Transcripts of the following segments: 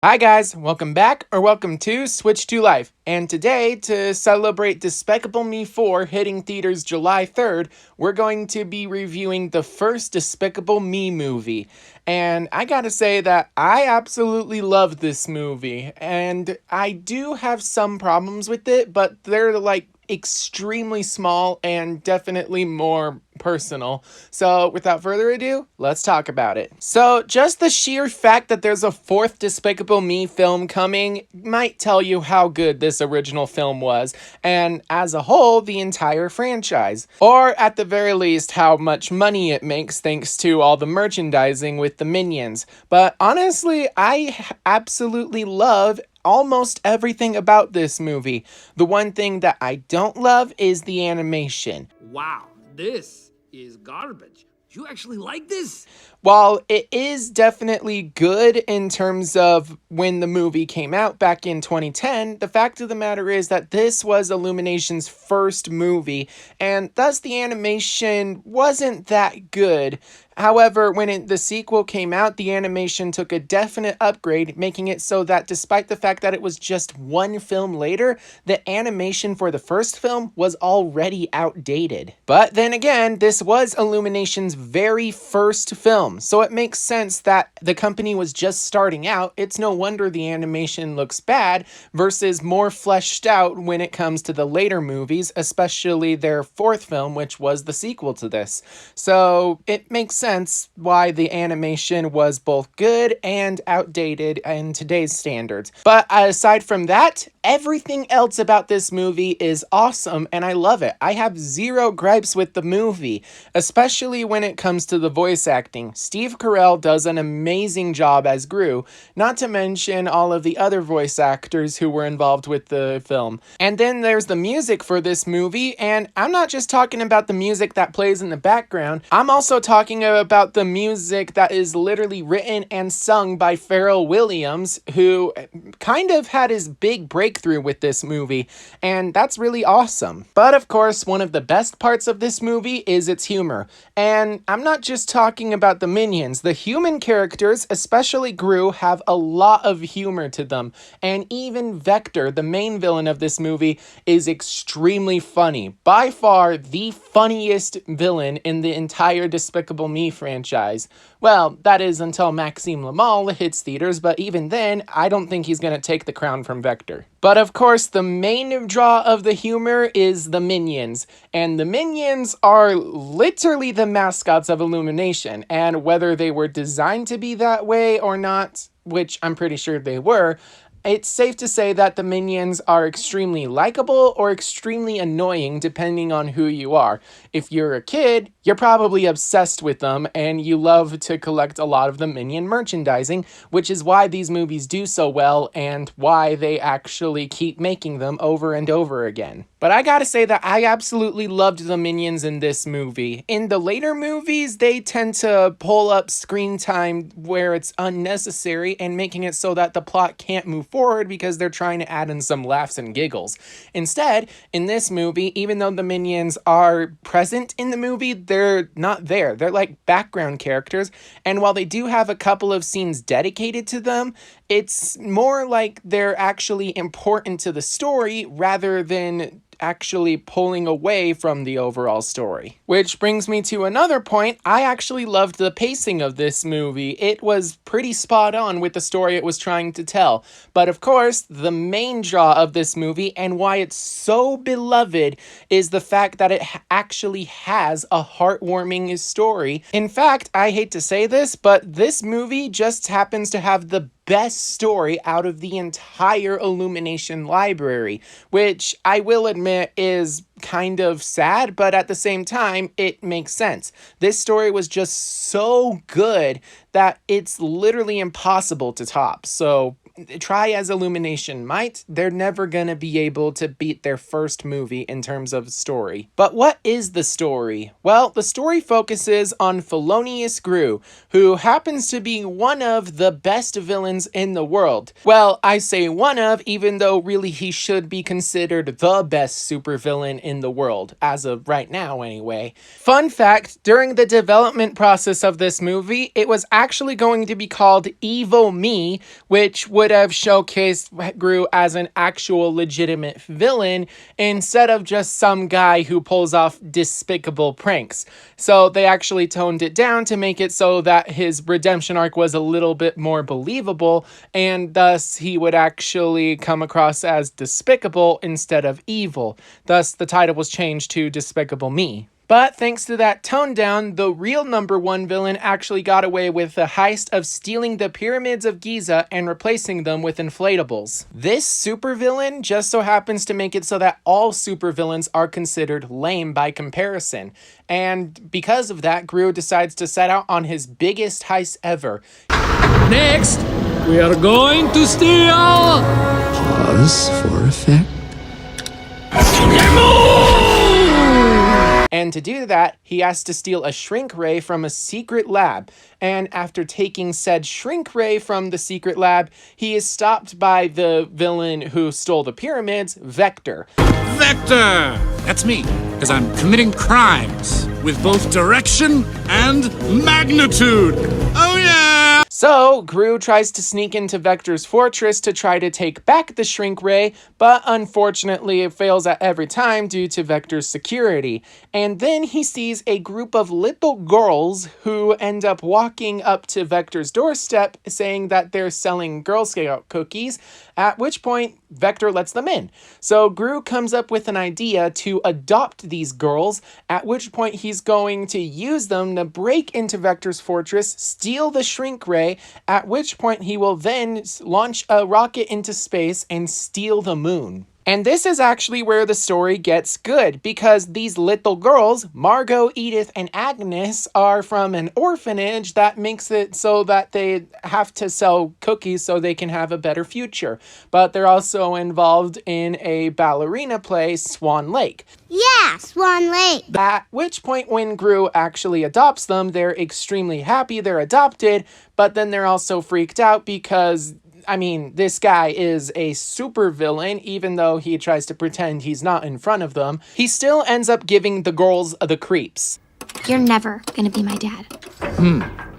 Hi guys, welcome back or welcome to Switch to Life. And today, to celebrate Despicable Me 4 hitting theaters July 3rd, we're going to be reviewing the first Despicable Me movie. And I gotta say that I absolutely love this movie. And I do have some problems with it, but they're like extremely small and definitely more personal. So, without further ado, let's talk about it. So, just the sheer fact that there's a fourth Despicable Me film coming might tell you how good this original film was, and as a whole, the entire franchise. Or, at the very least, how much money it makes thanks to all the merchandising with the Minions. But honestly, I absolutely love almost everything about this movie. The one thing that I don't love is the animation. Wow, this is garbage. You actually like this? While it is definitely good in terms of when the movie came out back in 2010, the fact of the matter is that this was Illumination's first movie, and thus the animation wasn't that good. However, when the sequel came out, the animation took a definite upgrade, making it so that despite the fact that it was just one film later, the animation for the first film was already outdated. But then again, this was Illumination's very first film, so it makes sense that the company was just starting out. It's no wonder the animation looks bad versus more fleshed out when it comes to the later movies, especially their fourth film, which was the sequel to this. So it makes sense why the animation was both good and outdated in today's standards. But aside from that, everything else about this movie is awesome and I love it. I have zero gripes with the movie, especially when it comes to the voice acting. Steve Carell does an amazing job as Gru, not to mention all of the other voice actors who were involved with the film. And then there's the music for this movie, and I'm not just talking about the music that plays in the background, I'm also talking about the music that is literally written and sung by Pharrell Williams, who kind of had his big breakthrough with this movie, and that's really awesome. But of course, one of the best parts of this movie is its humor. And I'm not just talking about the minions. The human characters, especially Gru, have a lot of humor to them. And even Vector, the main villain of this movie, is extremely funny. By far the funniest villain in the entire Despicable Me franchise. Well, that is until Maxime Lamal hits theaters, but even then, I don't think he's gonna take the crown from Vector. But of course, the main draw of the humor is the Minions. And the Minions are literally the mascots of Illumination. And whether they were designed to be that way or not, which I'm pretty sure they were, it's safe to say that the Minions are extremely likable or extremely annoying depending on who you are. If you're a kid, you're probably obsessed with them and you love to collect a lot of the Minion merchandising, which is why these movies do so well and why they actually keep making them over and over again. But I gotta say that I absolutely loved the Minions in this movie. In the later movies, they tend to pull up screen time where it's unnecessary and making it so that the plot can't move forward because they're trying to add in some laughs and giggles. Instead, in this movie, even though the Minions are present in the movie, they're not there. They're like background characters, and while they do have a couple of scenes dedicated to them, it's more like they're actually important to the story rather than actually pulling away from the overall story. Which brings me to another point. I actually loved the pacing of this movie. It was pretty spot on with the story it was trying to tell. But of course, the main draw of this movie and why it's so beloved is the fact that it actually has a heartwarming story. In fact, I hate to say this, but this movie just happens to have the best story out of the entire Illumination library, which I will admit is kind of sad, but at the same time, it makes sense. This story was just so good that it's literally impossible to top. So try as Illumination might, they're never gonna be able to beat their first movie in terms of story. But what is the story? Well, the story focuses on Felonious Gru, who happens to be one of the best villains in the world. Well, I say one of, even though really he should be considered the best supervillain in the world, as of right now anyway. Fun fact, during the development process of this movie, it was actually going to be called Evil Me, which would have showcased Gru as an actual legitimate villain instead of just some guy who pulls off despicable pranks. So they actually toned it down to make it so that his redemption arc was a little bit more believable, and thus he would actually come across as despicable instead of evil. Thus the title was changed to Despicable Me. But thanks to that tone down, the real number one villain actually got away with the heist of stealing the pyramids of Giza and replacing them with inflatables. This supervillain just so happens to make it so that all supervillains are considered lame by comparison. And because of that, Gru decides to set out on his biggest heist ever. Next, we are going to steal. Pause for effect. And to do that, he has to steal a shrink ray from a secret lab. And after taking said shrink ray from the secret lab, he is stopped by the villain who stole the pyramids, Vector. Vector! That's me, because I'm committing crimes with both direction and magnitude. Oh yeah! So, Gru tries to sneak into Vector's fortress to try to take back the shrink ray, but unfortunately it fails at every time due to Vector's security. And then he sees a group of little girls who end up walking up to Vector's doorstep saying that they're selling Girl Scout cookies, at which point Vector lets them in. So Gru comes up with an idea to adopt these girls, at which point he's going to use them to break into Vector's fortress, steal the shrink ray, at which point he will then launch a rocket into space and steal the moon. And this is actually where the story gets good, because these little girls, Margot, Edith, and Agnes, are from an orphanage that makes it so that they have to sell cookies so they can have a better future. But they're also involved in a ballerina play, Swan Lake. Yeah, Swan Lake. At which point, when Gru actually adopts them, they're extremely happy they're adopted, but then they're also freaked out because this guy is a supervillain, even though he tries to pretend he's not in front of them. He still ends up giving the girls the creeps. You're never gonna be my dad.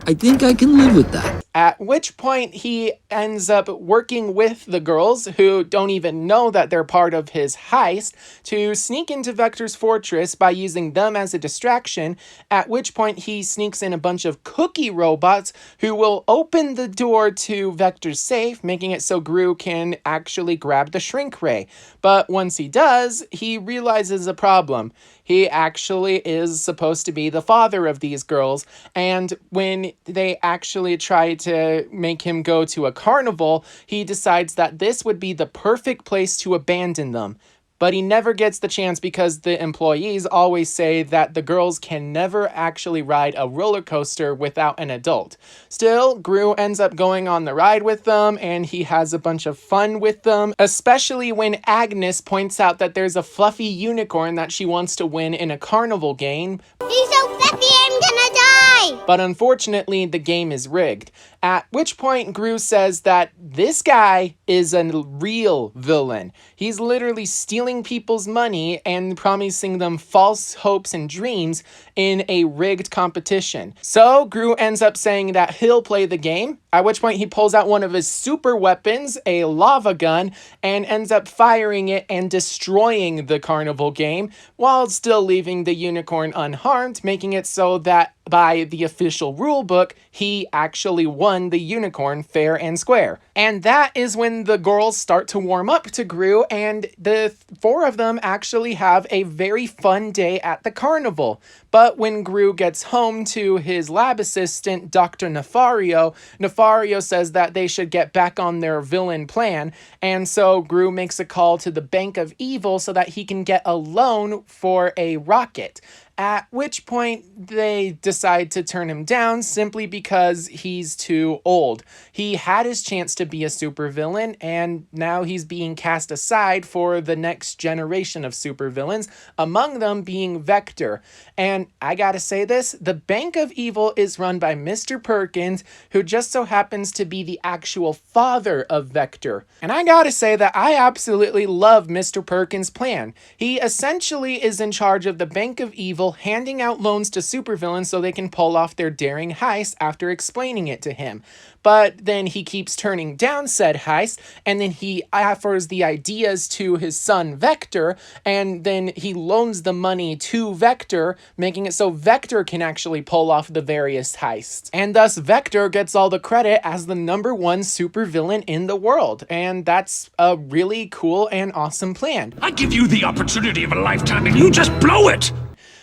I think I can live with that. At which point he ends up working with the girls, who don't even know that they're part of his heist, to sneak into Vector's fortress by using them as a distraction, at which point he sneaks in a bunch of cookie robots who will open the door to Vector's safe, making it so Gru can actually grab the shrink ray. But once he does, he realizes a problem. He actually is supposed to be the father of these girls, and when they actually try to make him go to a carnival, he decides that this would be the perfect place to abandon them. But he never gets the chance because the employees always say that the girls can never actually ride a roller coaster without an adult. Still, Gru ends up going on the ride with them, and he has a bunch of fun with them, especially when Agnes points out that there's a fluffy unicorn that she wants to win in a carnival game. He's so fluffy, I'm gonna die! But unfortunately, the game is rigged. At which point, Gru says that this guy is a real villain. He's literally stealing people's money and promising them false hopes and dreams in a rigged competition. So Gru ends up saying that he'll play the game, at which point he pulls out one of his super weapons, a lava gun, and ends up firing it and destroying the carnival game, while still leaving the unicorn unharmed, making it so that by the official rulebook, he actually won the unicorn fair and square. And that is when the girls start to warm up to Gru, and the four of them actually have a very fun day at the carnival. But when Gru gets home to his lab assistant, Dr. Nefario says that they should get back on their villain plan, and so Gru makes a call to the Bank of Evil so that he can get a loan for a rocket. at which point they decide to turn him down simply because he's too old. He had his chance to be a supervillain, and now he's being cast aside for the next generation of supervillains, among them being Vector. And I gotta say this, the Bank of Evil is run by Mr. Perkins, who just so happens to be the actual father of Vector. And I gotta say that I absolutely love Mr. Perkins' plan. He essentially is in charge of the Bank of Evil, handing out loans to supervillains so they can pull off their daring heist after explaining it to him. But then he keeps turning down said heist, and then he offers the ideas to his son Vector, and then he loans the money to Vector, making it so Vector can actually pull off the various heists. And thus Vector gets all the credit as the #1 supervillain in the world, and that's a really cool and awesome plan. I give you the opportunity of a lifetime and you just blow it!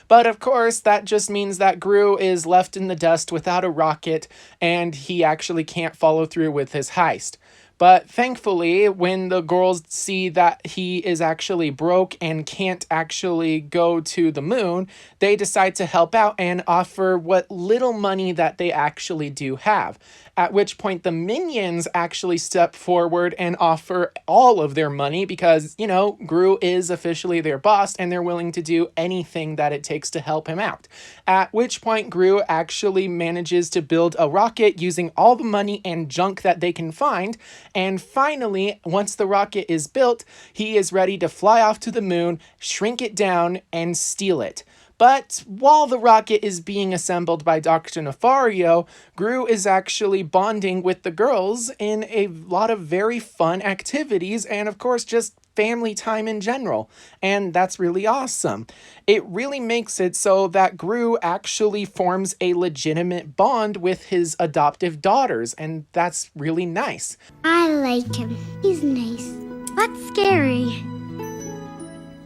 But of course, that just means that Gru is left in the dust without a rocket, and he actually can't follow through with his heist. But thankfully, when the girls see that he is actually broke and can't actually go to the moon, they decide to help out and offer what little money that they actually do have. At which point the minions actually step forward and offer all of their money because, you know, Gru is officially their boss and they're willing to do anything that it takes to help him out. At which point Gru actually manages to build a rocket using all the money and junk that they can find. And finally, once the rocket is built, he is ready to fly off to the moon, shrink it down, and steal it. But while the rocket is being assembled by Dr. Nefario, Gru is actually bonding with the girls in a lot of very fun activities and, of course, just family time in general. And that's really awesome. It really makes it so that Gru actually forms a legitimate bond with his adoptive daughters, and that's really nice. I like him. He's nice, but scary.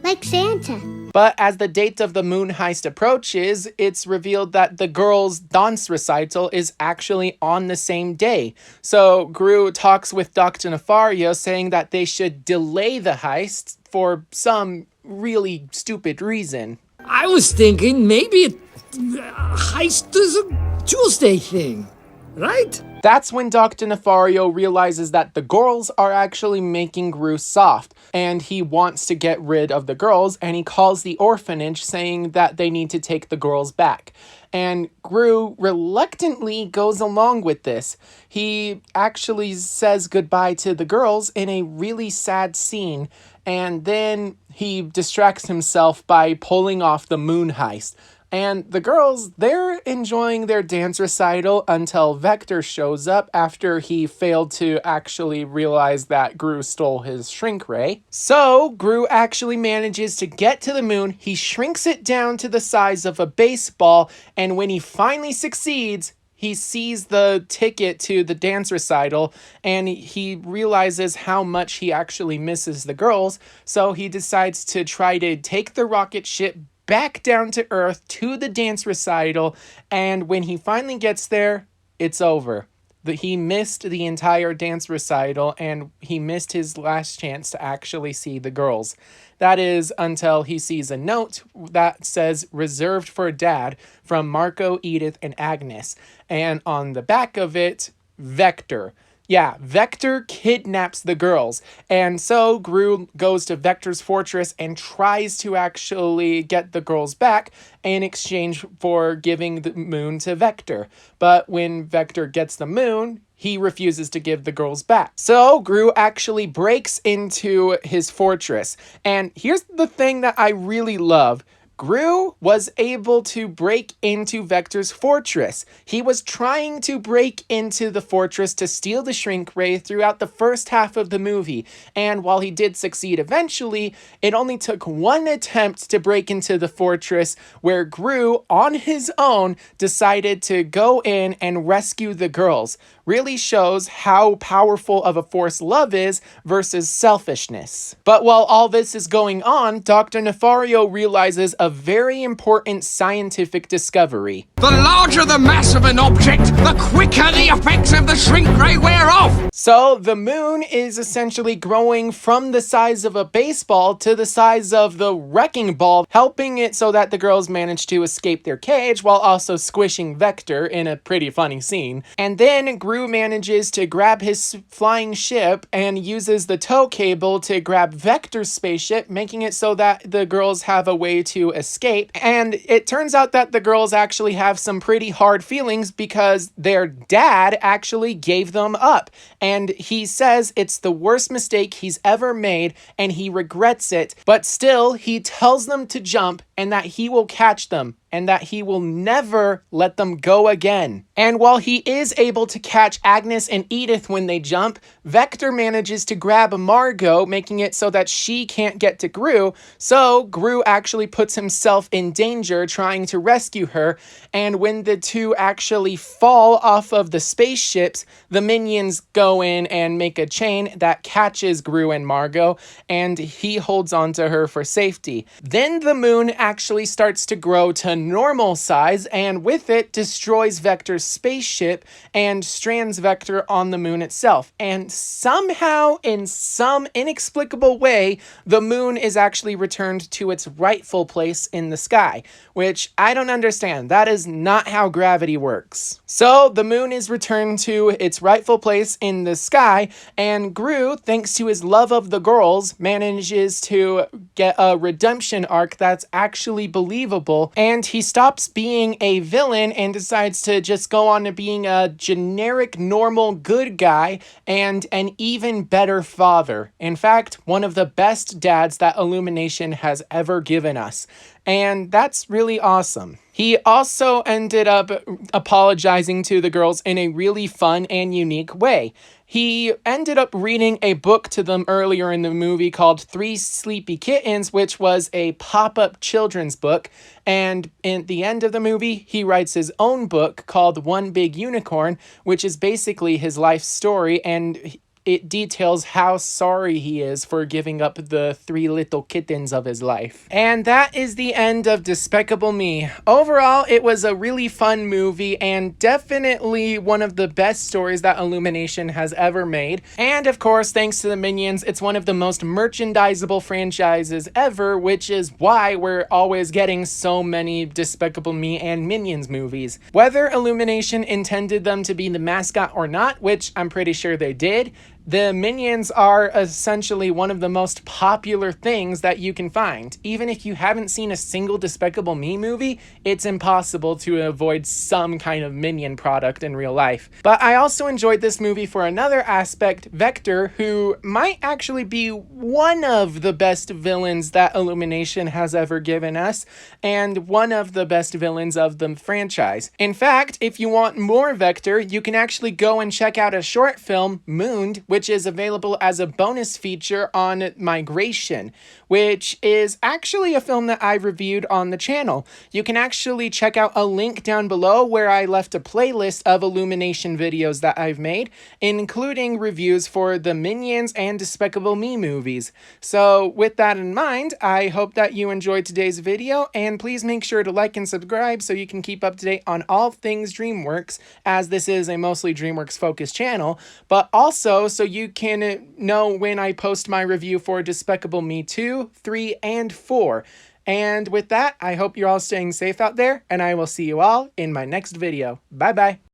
Like Santa. But as the date of the moon heist approaches, it's revealed that the girls' dance recital is actually on the same day. So Gru talks with Dr. Nefario saying that they should delay the heist for some really stupid reason. I was thinking maybe heist is a Tuesday thing, right? That's when Dr. Nefario realizes that the girls are actually making Gru soft, and he wants to get rid of the girls, and he calls the orphanage saying that they need to take the girls back. And Gru reluctantly goes along with this. He actually says goodbye to the girls in a really sad scene, and then he distracts himself by pulling off the moon heist. And the girls, they're enjoying their dance recital until Vector shows up after he failed to actually realize that Gru stole his shrink ray. So Gru actually manages to get to the moon, he shrinks it down to the size of a baseball, and when he finally succeeds, he sees the ticket to the dance recital and he realizes how much he actually misses the girls, so he decides to try to take the rocket ship back down to Earth to the dance recital, and when he finally gets there, it's over. He missed the entire dance recital and he missed his last chance to actually see the girls. That is until he sees a note that says reserved for Dad from Marco, Edith, and Agnes. And on the back of it, Vector. Yeah, Vector kidnaps the girls, and so Gru goes to Vector's fortress and tries to actually get the girls back in exchange for giving the moon to Vector. But when Vector gets the moon, he refuses to give the girls back. So Gru actually breaks into his fortress, and here's the thing that I really love. Gru was able to break into Vector's fortress. He was trying to break into the fortress to steal the shrink ray throughout the first half of the movie, and while he did succeed eventually, it only took one attempt to break into the fortress where Gru, on his own, decided to go in and rescue the girls. Really shows how powerful of a force love is versus selfishness. But while all this is going on, Dr. Nefario realizes a very important scientific discovery. The larger the mass of an object, the quicker the effects of the shrink ray wear off. So the moon is essentially growing from the size of a baseball to the size of the wrecking ball, helping it so that the girls manage to escape their cage while also squishing Vector in a pretty funny scene. And then Gru manages to grab his flying ship and uses the tow cable to grab Vector's spaceship, making it so that the girls have a way to escape. And it turns out that the girls actually have some pretty hard feelings because their dad actually gave them up. And he says it's the worst mistake he's ever made and he regrets it. But still, he tells them to jump and that he will catch them and that he will never let them go again. And while he is able to catch Agnes and Edith when they jump, Vector manages to grab Margot, making it so that she can't get to Gru. So Gru actually puts himself in danger trying to rescue her. And when the two actually fall off of the spaceships, the minions go in and make a chain that catches Gru and Margot, and he holds on to her for safety. Then the moon actually starts to grow to normal size, and with it destroys Vector's spaceship and strands Vector on the moon itself. And somehow, in some inexplicable way, the moon is actually returned to its rightful place in the sky, which I don't understand. That is not how gravity works. So the moon is returned to its rightful place in the sky, and Gru, thanks to his love of the girls, manages to get a redemption arc that's actually believable, and he stops being a villain and decides to just go on to being a generic, normal, good guy and an even better father. In fact, one of the best dads that Illumination has ever given us. And that's really awesome. He also ended up apologizing to the girls in a really fun and unique way. He ended up reading a book to them earlier in the movie called Three Sleepy Kittens, which was a pop-up children's book. And in the end of the movie, he writes his own book called One Big Unicorn, which is basically his life story, and it details how sorry he is for giving up the three little kittens of his life. And that is the end of Despicable Me. Overall, it was a really fun movie and definitely one of the best stories that Illumination has ever made. And of course, thanks to the Minions, it's one of the most merchandisable franchises ever, which is why we're always getting so many Despicable Me and Minions movies. Whether Illumination intended them to be the mascot or not, which I'm pretty sure they did, the Minions are essentially one of the most popular things that you can find. Even if you haven't seen a single Despicable Me movie, it's impossible to avoid some kind of Minion product in real life. But I also enjoyed this movie for another aspect, Vector, who might actually be one of the best villains that Illumination has ever given us, and one of the best villains of the franchise. In fact, if you want more Vector, you can actually go and check out a short film, Mooned, which is available as a bonus feature on Migration, which is actually a film that I reviewed on the channel. You can actually check out a link down below where I left a playlist of Illumination videos that I've made, including reviews for the Minions and Despicable Me movies. So with that in mind, I hope that you enjoyed today's video, and please make sure to like and subscribe so you can keep up to date on all things DreamWorks, as this is a mostly DreamWorks focused channel, but also so you can know when I post my review for Despicable Me 2, 3, and 4. And with that, I hope you're all staying safe out there, and I will see you all in my next video. Bye bye.